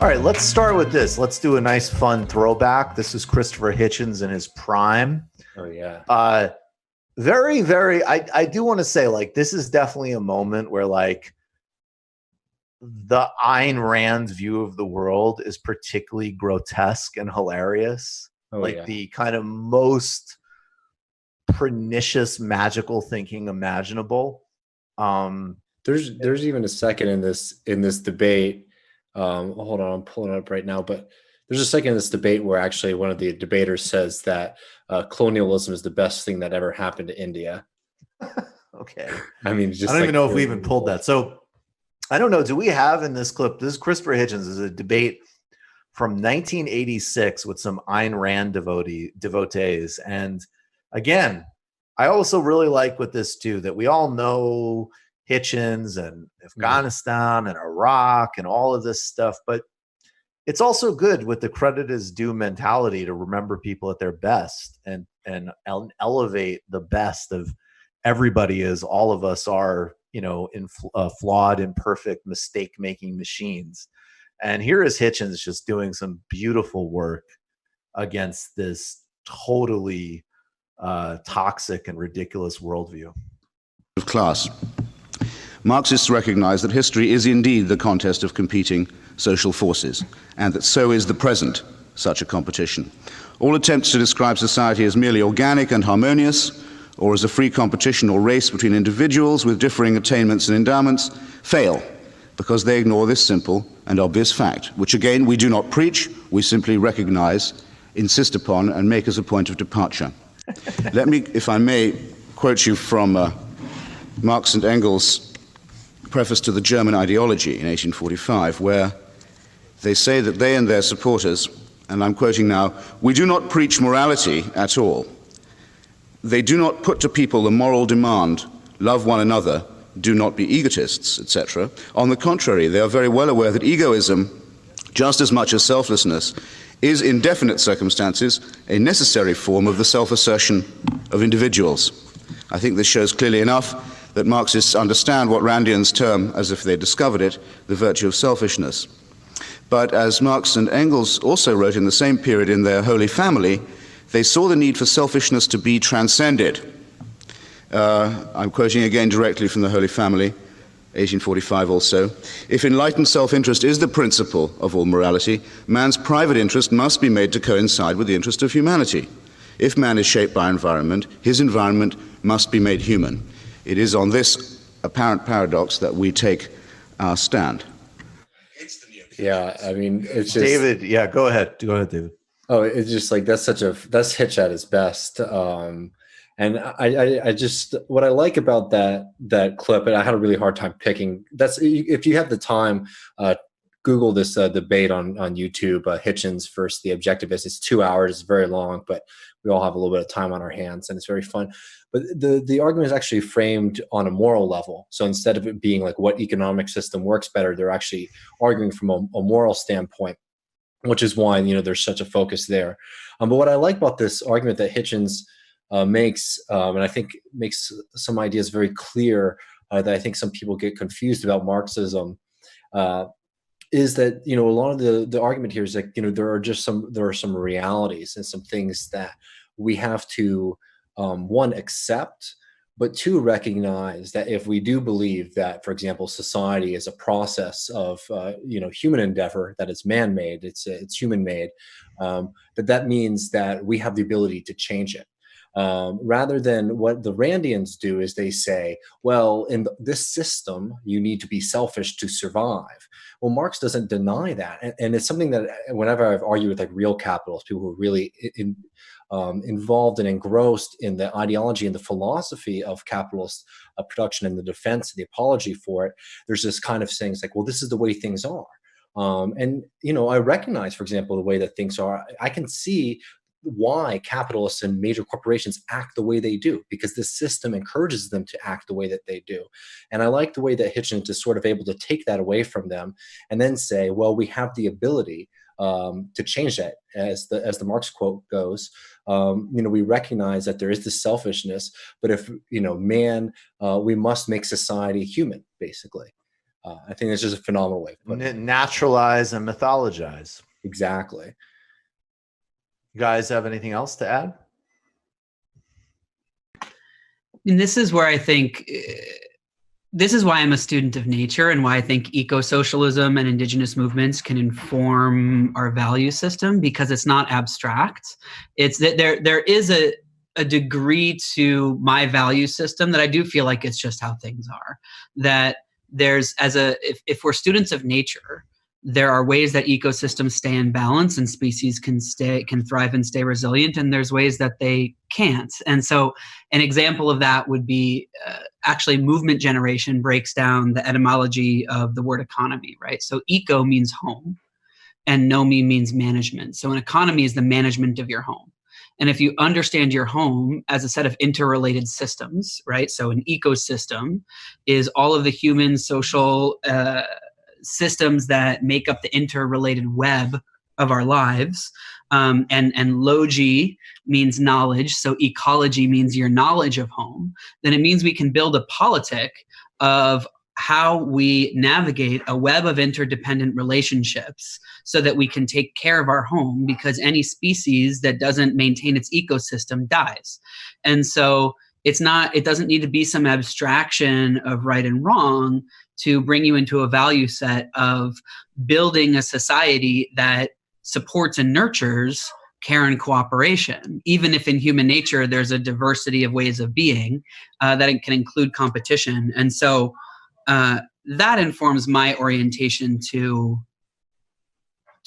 All right, let's start with this. Let's do a nice, fun throwback. This is Christopher Hitchens in his prime. Oh, yeah. Very, very, I do want to say, like, this is definitely a moment where, like, the Ayn Rand view of the world is particularly grotesque and hilarious. The kind of most pernicious, magical thinking imaginable. There's even a second in this debate. Hold on, I'm pulling it up right now. But there's a second in this debate where actually one of the debaters says that colonialism is the best thing that ever happened to India. Okay. I mean, I don't even know if we even pulled that. So I don't know. Do we have in this clip? This is Christopher Hitchens. Is a debate from 1986 with some Ayn Rand devotees. And again, I also really like with this too that we all know Hitchens and Afghanistan and Iraq and all of this stuff, but it's also good with the credit is due mentality to remember people at their best and elevate the best of everybody as all of us are, flawed, imperfect, mistake-making machines. And here is Hitchens just doing some beautiful work against this totally toxic and ridiculous worldview. Of class. Marxists recognize that history is indeed the contest of competing social forces, and that so is the present such a competition. All attempts to describe society as merely organic and harmonious, or as a free competition or race between individuals with differing attainments and endowments, fail, because they ignore this simple and obvious fact, which again we do not preach, we simply recognize, insist upon, and make as a point of departure. Let me, if I may, quote you from Marx and Engels' preface to the German ideology in 1845, where they say that they and their supporters, and I'm quoting now, "We do not preach morality at all. They do not put to people the moral demand, love one another, do not be egotists, etc. On the contrary, they are very well aware that egoism, just as much as selflessness, is in definite circumstances a necessary form of the self-assertion of individuals." I think this shows clearly enough that Marxists understand what Randians term, as if they discovered it, the virtue of selfishness. But as Marx and Engels also wrote in the same period in their Holy Family, they saw the need for selfishness to be transcended. I'm quoting again directly from the Holy Family, 1845 also. "If enlightened self-interest is the principle of all morality, man's private interest must be made to coincide with the interest of humanity. If man is shaped by environment, his environment must be made human. It is on this apparent paradox that we take our stand." Yeah, I mean, it's just David. Yeah, go ahead, David. Oh, it's just like that's Hitch at his best. And I just what I like about that clip, and I had a really hard time picking. That's if you have the time, Google this debate on YouTube. Hitchens versus the Objectivists. It's 2 hours. It's very long, but we all have a little bit of time on our hands, and it's very fun. But the argument is actually framed on a moral level. So instead of it being like what economic system works better, they're actually arguing from a moral standpoint, which is why there's such a focus there. But what I like about this argument that Hitchens makes, and I think makes some ideas very clear that I think some people get confused about Marxism, is that a lot of the argument here is that there are some realities and some things that we have to one, accept, but two, recognize that if we do believe that, for example, society is a process of human endeavor, that it's man-made, it's human-made, that means that we have the ability to change it. Rather than what the Randians do is they say, well, in this system, you need to be selfish to survive. Well, Marx doesn't deny that. And it's something that whenever I've argued with like real capitalists, people who are really involved and engrossed in the ideology and the philosophy of capitalist production and the defense and the apology for it, there's this kind of saying, it's like, well, this is the way things are. I recognize, for example, the way that things are. I can see why capitalists and major corporations act the way they do, because this system encourages them to act the way that they do. And I like the way that Hitchens is sort of able to take that away from them and then say, well, we have the ability to change that. As the Marx quote goes, we recognize that there is this selfishness, but if, we must make society human, basically. I think it's just a phenomenal way of putting it. Naturalize and mythologize. Exactly. You guys have anything else to add? And this is where I think, this is why I'm a student of nature and why I think eco-socialism and indigenous movements can inform our value system, because it's not abstract. It's that there is a degree to my value system that I do feel like it's just how things are. That there's, if we're students of nature, there are ways that ecosystems stay in balance and species can thrive and stay resilient, and there's ways that they can't. And so an example of that would be actually movement generation breaks down the etymology of the word economy, right? So eco means home and nomi means management. So an economy is the management of your home. And if you understand your home as a set of interrelated systems, right? So an ecosystem is all of the human social systems that make up the interrelated web of our lives. And logi means knowledge. So ecology means your knowledge of home. Then it means we can build a politic of how we navigate a web of interdependent relationships so that we can take care of our home, because any species that doesn't maintain its ecosystem dies. And so it doesn't need to be some abstraction of right and wrong to bring you into a value set of building a society that supports and nurtures care and cooperation, even if in human nature there's a diversity of ways of being that it can include competition. And so that informs my orientation to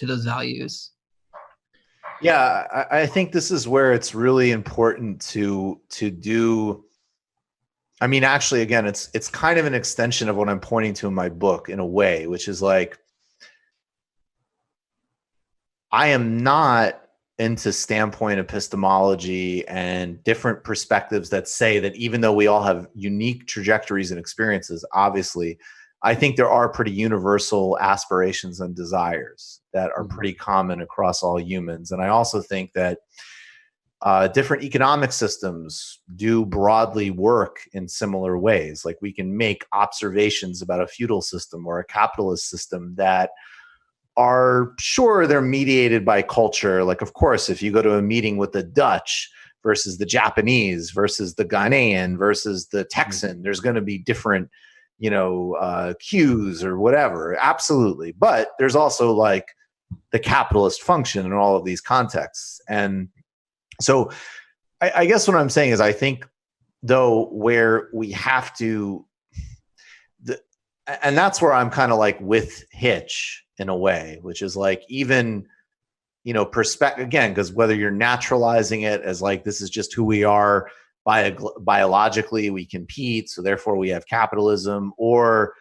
those values. Yeah, I think this is where it's really important to do. I mean, actually, again, it's kind of an extension of what I'm pointing to in my book in a way, which is like, I am not into standpoint epistemology and different perspectives that say that even though we all have unique trajectories and experiences, obviously, I think there are pretty universal aspirations and desires that are pretty common across all humans. And I also think that different economic systems do broadly work in similar ways. Like, we can make observations about a feudal system or a capitalist system that are, sure, they're mediated by culture. Like, of course, if you go to a meeting with the Dutch versus the Japanese versus the Ghanaian versus the Texan, there's going to be different, cues or whatever. Absolutely. But there's also like the capitalist function in all of these contexts. And so I guess what I'm saying is, I think, though, where we have to, and that's where I'm kind of like with Hitch in a way, which is like, even, perspective, again, because whether you're naturalizing it as like, this is just who we are, biologically we compete, so therefore we have capitalism, or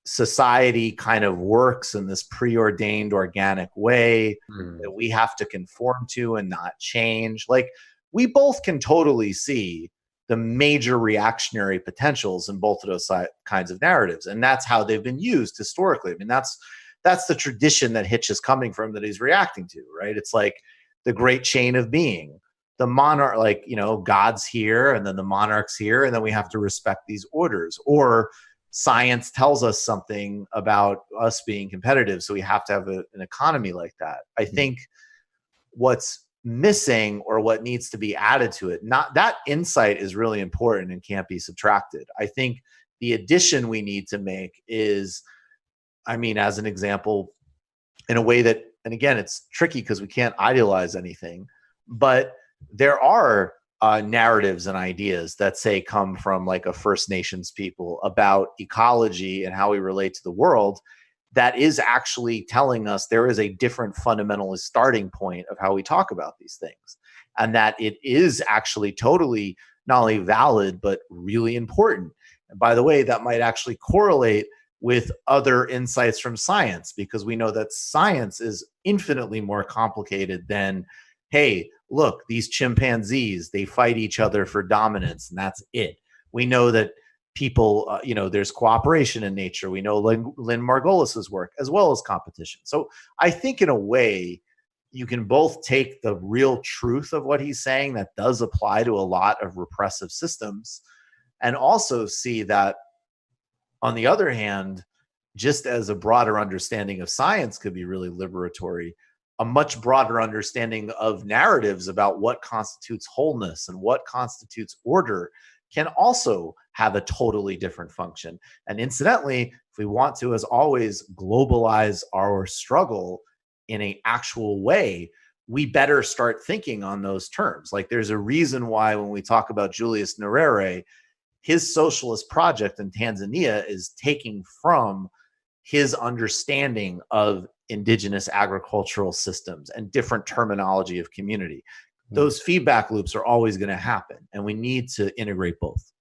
society kind of works in this preordained organic way that we have to conform to and not change. Like, we both can totally see the major reactionary potentials in both of those kinds of narratives, and that's how they've been used historically. I mean, that's the tradition that Hitch is coming from, that he's reacting to, right? It's like the great chain of being. The monarch, like, God's here, and then the monarch's here, and then we have to respect these orders. Or science tells us something about us being competitive, so we have to have an economy like that. I think what's missing, or what needs to be added to it, not that insight is really important and can't be subtracted. I think the addition we need to make is, I mean, as an example, in a way that, and again, it's tricky because we can't idealize anything, but there are narratives and ideas that say come from like a First Nations people about ecology and how we relate to the world, that is actually telling us there is a different fundamentalist starting point of how we talk about these things, and that it is actually totally not only valid but really important. And by the way, that might actually correlate with other insights from science, because we know that science is infinitely more complicated than, hey, look, these chimpanzees, they fight each other for dominance, and that's it. We know that people, there's cooperation in nature. We know Lynn Margulis's work, as well as competition. So I think in a way, you can both take the real truth of what he's saying that does apply to a lot of repressive systems, and also see that, on the other hand, just as a broader understanding of science could be really liberatory, a much broader understanding of narratives about what constitutes wholeness and what constitutes order can also have a totally different function. And incidentally, if we want to, as always, globalize our struggle in an actual way, we better start thinking on those terms. Like, there's a reason why when we talk about Julius Nyerere, his socialist project in Tanzania is taking from his understanding of indigenous agricultural systems and different terminology of community. Those feedback loops are always going to happen, and we need to integrate both.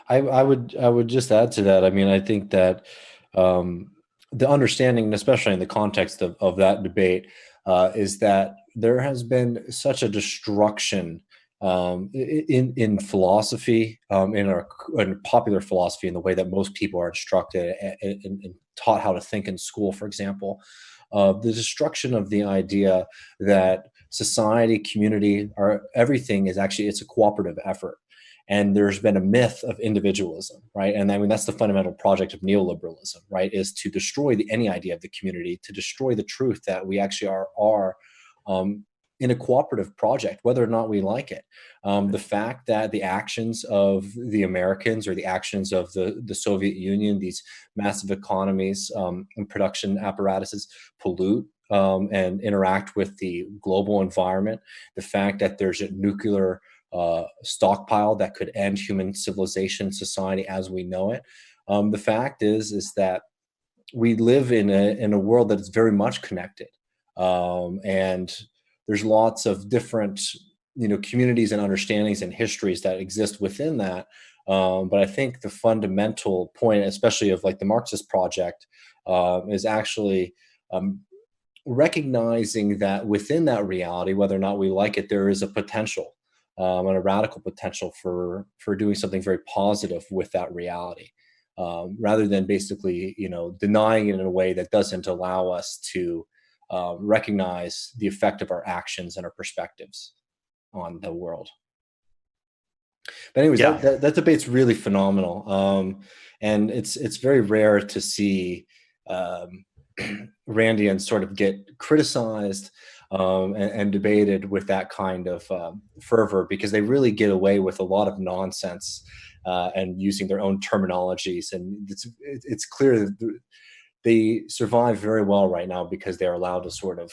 I would just add to that. I mean, I think that the understanding, especially in the context of that debate, is that there has been such a destruction in philosophy, in popular philosophy, in the way that most people are instructed and taught how to think in school, for example, the destruction of the idea that society, community, or everything is actually, it's a cooperative effort. And there's been a myth of individualism, right? And I mean, that's the fundamental project of neoliberalism, right? Is to destroy any idea of the community, to destroy the truth that we actually are in a cooperative project, whether or not we like it. The fact that the actions of the Americans or the actions of the Soviet Union, these massive economies and production apparatuses pollute and interact with the global environment, the fact that there's a nuclear stockpile that could end human civilization, society as we know it. The fact is that we live in a world that is very much connected, and there's lots of different, communities and understandings and histories that exist within that. But I think the fundamental point, especially of like the Marxist project, is actually recognizing that within that reality, whether or not we like it, there is a potential and a radical potential for doing something very positive with that reality, rather than basically, denying it in a way that doesn't allow us to recognize the effect of our actions and our perspectives on the world. But anyways, that debate's really phenomenal, and it's very rare to see Randians sort of get criticized and debated with that kind of fervor, because they really get away with a lot of nonsense and using their own terminologies, and it's clear that they survive very well right now because they're allowed to sort of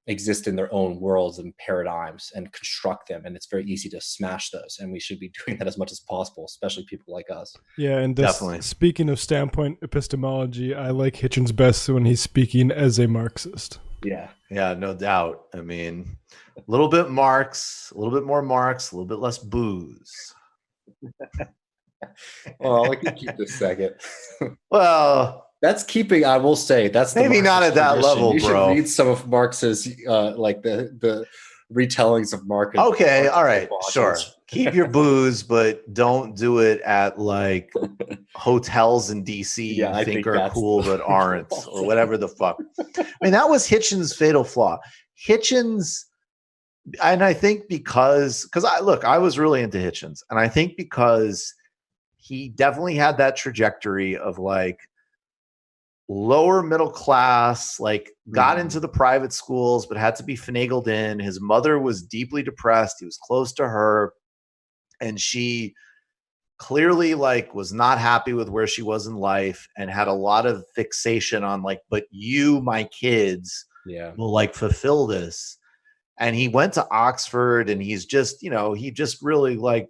exist in their own worlds and paradigms and construct them, and it's very easy to smash those, and we should be doing that as much as possible, especially people like us. Yeah, and definitely. Speaking of standpoint epistemology, I like Hitchens best when he's speaking as a Marxist. Yeah, no doubt. I mean, a little bit Marx, a little bit more Marx, a little bit less booze. Well, I can keep this second. Well, that's keeping, I will say, that's maybe not at that level, you bro. You should read some of Marx's, like the retellings of Marx. Okay, all right, sure. Keep your booze, but don't do it at like hotels in DC you think are cool but aren't, or whatever the fuck. I mean, that was Hitchens' fatal flaw. Hitchens, and I think because I was really into Hitchens, and I think because he definitely had that trajectory of like lower middle class, like got into the private schools, but had to be finagled in. His mother was deeply depressed. He was close to her. And she clearly like was not happy with where she was in life and had a lot of fixation on like, but you, my kids, will like fulfill this. And he went to Oxford, and he's just, he just really like,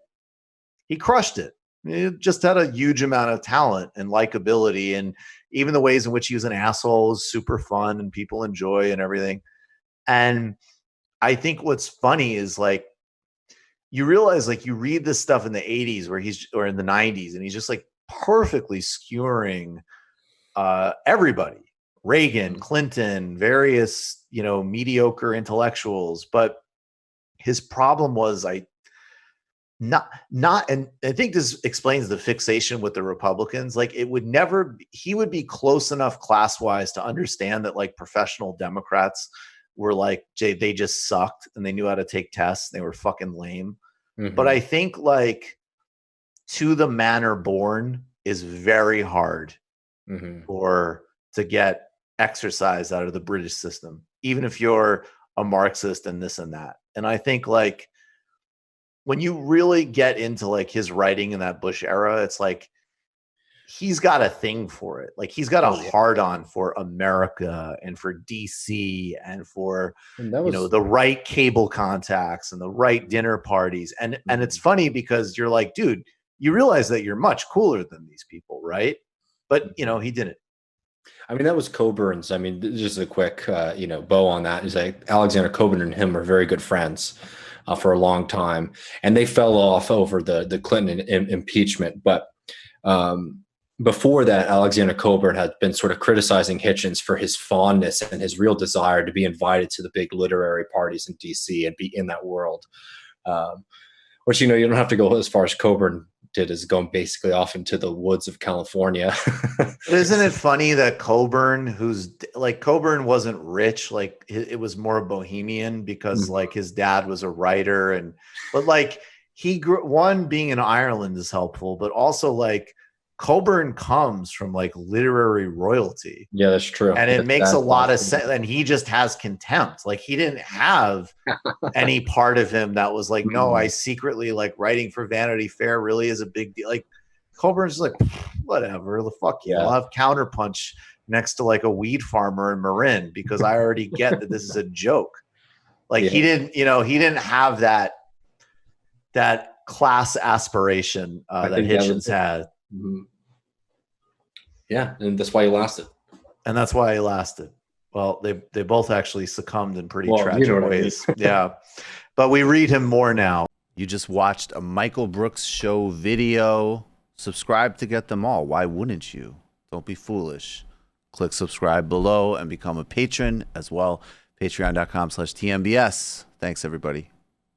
he crushed it. He just had a huge amount of talent and likability, and even the ways in which he was an asshole was super fun and people enjoy and everything. And I think what's funny is like, you realize like you read this stuff in the 80s or in the 90s, and he's just like perfectly skewering everybody, Reagan, Clinton, various, mediocre intellectuals. But his problem was and I think this explains the fixation with the Republicans. Like he would be close enough class-wise to understand that like professional Democrats were like, they just sucked and they knew how to take tests. They were fucking lame. But I think like to the manner born is very hard or to get exercise out of the British system, even if you're a Marxist and this and that. And I think like when you really get into like his writing in that Bush era, it's like he's got a thing for it. Like he's got a hard on for America and for DC and for the right cable contacts and the right dinner parties. And it's funny because you're like, dude, you realize that you're much cooler than these people, right? But he didn't. I mean, that was Coburn's. I mean, just a quick, bow on that is like Alexander Coburn and him were very good friends for a long time, and they fell off over the Clinton impeachment. But before that, Alexander Coburn had been sort of criticizing Hitchens for his fondness and his real desire to be invited to the big literary parties in DC and be in that world. Which, you don't have to go as far as Coburn did, is going basically off into the woods of California. Isn't it funny that Coburn wasn't rich, like it was more bohemian because like his dad was a writer, but like he grew, one, being in Ireland is helpful, but also like Coburn comes from like literary royalty. Yeah, that's true. And it makes a lot of sense. And he just has contempt. Like he didn't have any part of him that was like, no, I secretly like writing for Vanity Fair really is a big deal. Like Coburn's like, whatever, the fuck you. I'll have Counterpunch next to like a weed farmer in Marin because I already get that this is a joke. Like he didn't have that class aspiration that Hitchens had. Yeah, and that's why he lasted. Well, they both actually succumbed in pretty tragic ways. I mean. Yeah, but we read him more now. You just watched a Michael Brooks show video. Subscribe to get them all. Why wouldn't you? Don't be foolish. Click subscribe below and become a patron as well. Patreon.com/TMBS. Thanks, everybody.